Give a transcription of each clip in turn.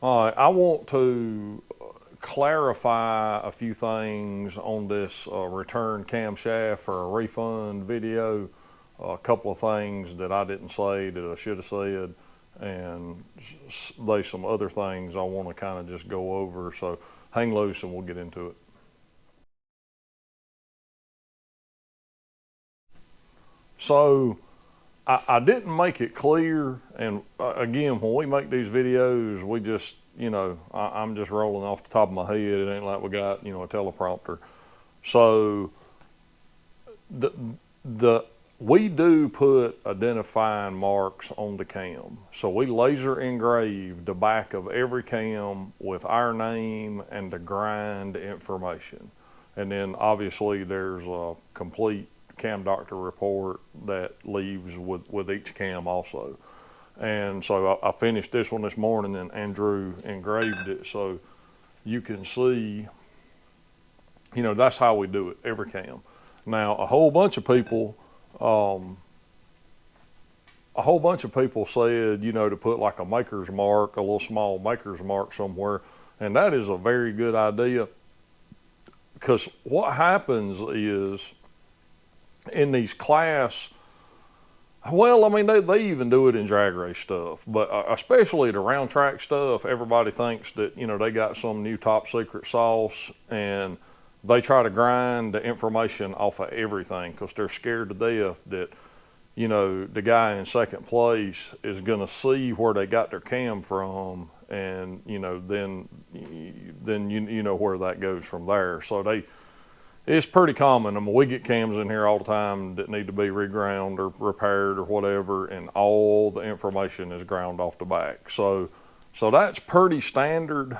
All right, I want to clarify a few things on this return camshaft or a refund video. A couple of things that I didn't say that I should have said, and there's some other things I want to kind of just go over. So hang loose and we'll get into it. So I didn't make it clear, and again, when we make these videos, we just, I'm just rolling off the top of my head. It ain't like we got, a teleprompter. So the the we do put identifying marks on the cam. So we laser engrave the back of every cam with our name and the grind information. And then obviously there's a complete cam doctor report that leaves with each cam also. And so I finished this one this morning and Andrew engraved it so you can see, that's how we do it, every cam. Now, a whole bunch of people said, to put like a maker's mark, a little small maker's mark somewhere, and that is a very good idea, because what happens is in these class, well, I mean, they even do it in drag race stuff, but especially the round track stuff, everybody thinks that, they got some new top secret sauce, and they try to grind the information off of everything because they're scared to death that, the guy in second place is going to see where they got their cam from, and, then you know where that goes from there. So it's pretty common. I mean, we get cams in here all the time that need to be reground or repaired or whatever, and all the information is ground off the back. So that's pretty standard,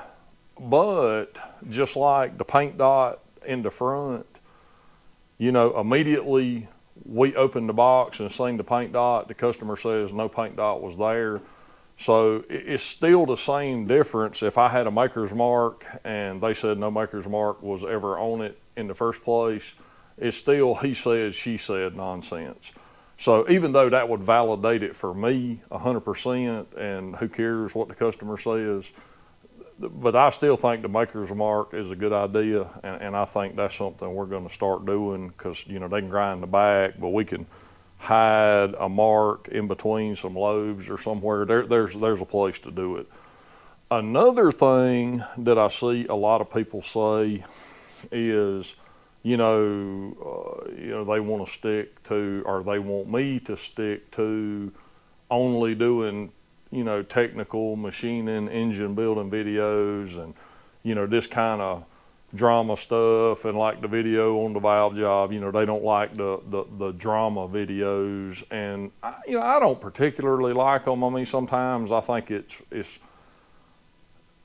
but just like the paint dot in the front, immediately we open the box and seen the paint dot, the customer says no paint dot was there. So it's still the same difference if I had a maker's mark and they said no maker's mark was ever on it in the first place. It's still he said, she said nonsense. So even though that would validate it for me 100%, and who cares what the customer says, but I still think the maker's mark is a good idea, and I think that's something we're going to start doing, because they can grind the back, but we can hide a mark in between some lobes or somewhere. There's a place to do it. Another thing that I see a lot of people say is, they want to stick to, or they want me to stick to only doing, technical machining, engine building videos, and, this kind of drama stuff, and like the video on the valve job, they don't like the drama videos, and I don't particularly like them. I mean, sometimes I think it's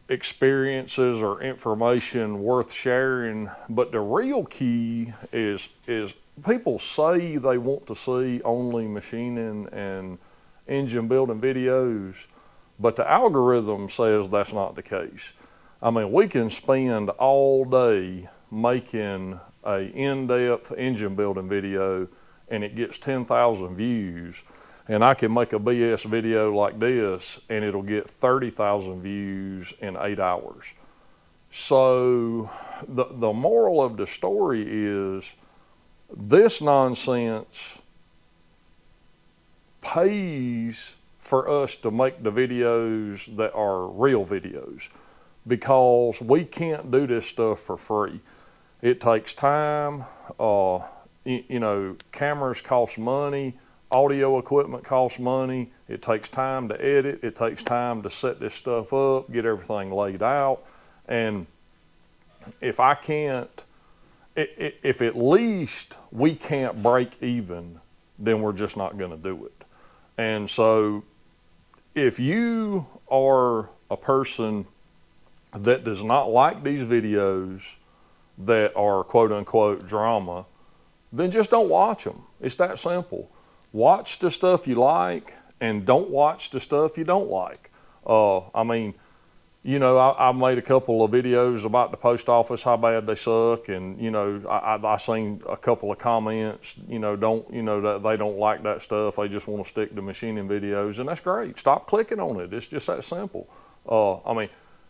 experiences or information worth sharing, but the real key is people say they want to see only machining and engine building videos, but the algorithm says that's not the case. I mean, we can spend all day making a in-depth engine building video and it gets 10,000 views, and I can make a BS video like this and it'll get 30,000 views in 8 hours. So the moral of the story is this nonsense pays for us to make the videos that are real videos, because we can't do this stuff for free. It takes time. Cameras cost money, audio equipment costs money. It takes time to edit. It takes time to set this stuff up, get everything laid out. And if at least we can't break even, then we're just not going to do it. And so if you are a person that does not like these videos that are quote unquote drama, then just don't watch them. It's that simple. Watch the stuff you like and don't watch the stuff you don't like. I made a couple of videos about the post office, how bad they suck, and I seen a couple of comments, that they don't like that stuff. They just want to stick to machining videos, and that's great. Stop clicking on it. It's just that simple.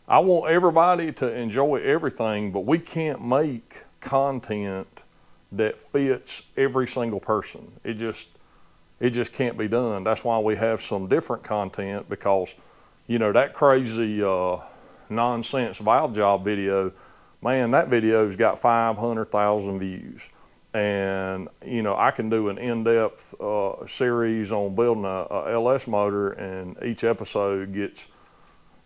I want everybody to enjoy everything, but we can't make content that fits every single person. It just can't be done. That's why we have some different content, because, you know, that crazy nonsense valve job video, man, that video's got 500,000 views. And, you know, I can do an in-depth series on building a LS motor, and each episode gets,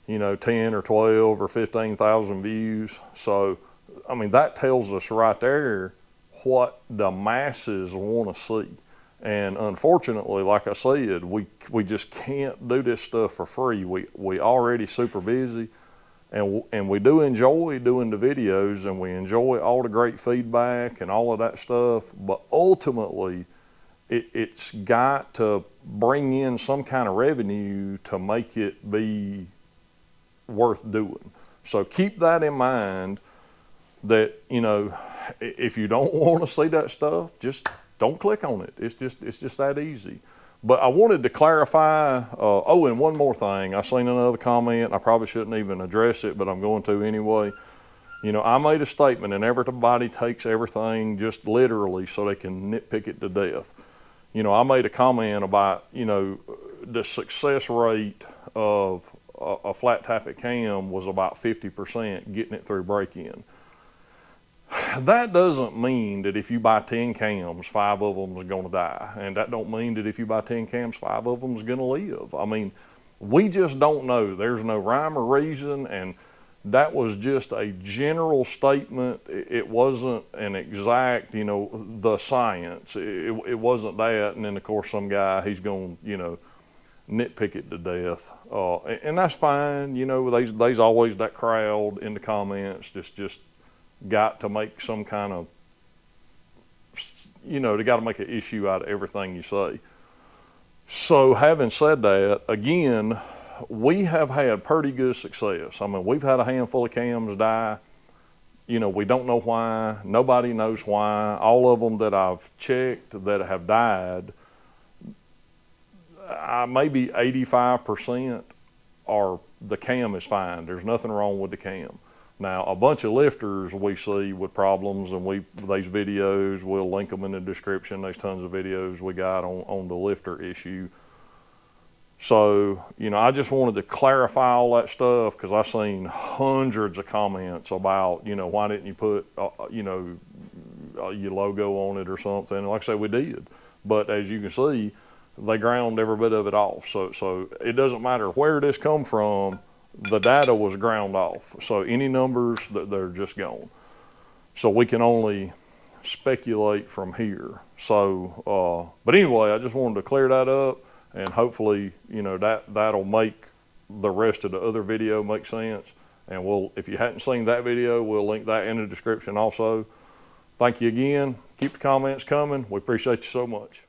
you know, 10 or 12 or 15,000 views. So, I mean, that tells us right there what the masses want to see. And unfortunately, like I said, we just can't do this stuff for free. We already super busy, and we do enjoy doing the videos, and we enjoy all the great feedback and all of that stuff. But ultimately, it's got to bring in some kind of revenue to make it be worth doing. So keep that in mind, that, you know, if you don't want to see that stuff, just don't click on it. It's just that easy. But I wanted to clarify, oh, and one more thing. I seen another comment. I probably shouldn't even address it, but I'm going to anyway. You know, I made a statement, and everybody takes everything just literally so they can nitpick it to death. You know, I made a comment about, you know, the success rate of a flat tappet cam was about 50% getting it through break-in. That doesn't mean that if you buy 10 cams, 5 of them is going to die. And that don't mean that if you buy 10 cams, 5 of them is going to live. I mean, we just don't know. There's no rhyme or reason, and that was just a general statement. It wasn't an exact, you know, the science. It wasn't that. And then, of course, some guy, he's going to, you know, nitpick it to death. And that's fine. You know, there's always that crowd in the comments just got to make some kind of, you know, they got to make an issue out of everything you say. So having said that, again, we have had pretty good success. I mean, we've had a handful of cams die. You know, we don't know why. Nobody knows why. All of them that I've checked that have died, maybe 85% are, the cam is fine. There's nothing wrong with the cam. Now, a bunch of lifters we see with problems, and these videos, we'll link them in the description. There's tons of videos we got on the lifter issue. So, you know, I just wanted to clarify all that stuff, because I've seen hundreds of comments about, you know, why didn't you put, you know, your logo on it or something. And like I said, we did. But as you can see, they ground every bit of it off. So it doesn't matter where this come from, the data was ground off. So any numbers, they're just gone. So we can only speculate from here. So, but anyway, I just wanted to clear that up, and hopefully, you know, that'll make the rest of the other video make sense. And if you hadn't seen that video, we'll link that in the description also. Thank you again. Keep the comments coming. We appreciate you so much.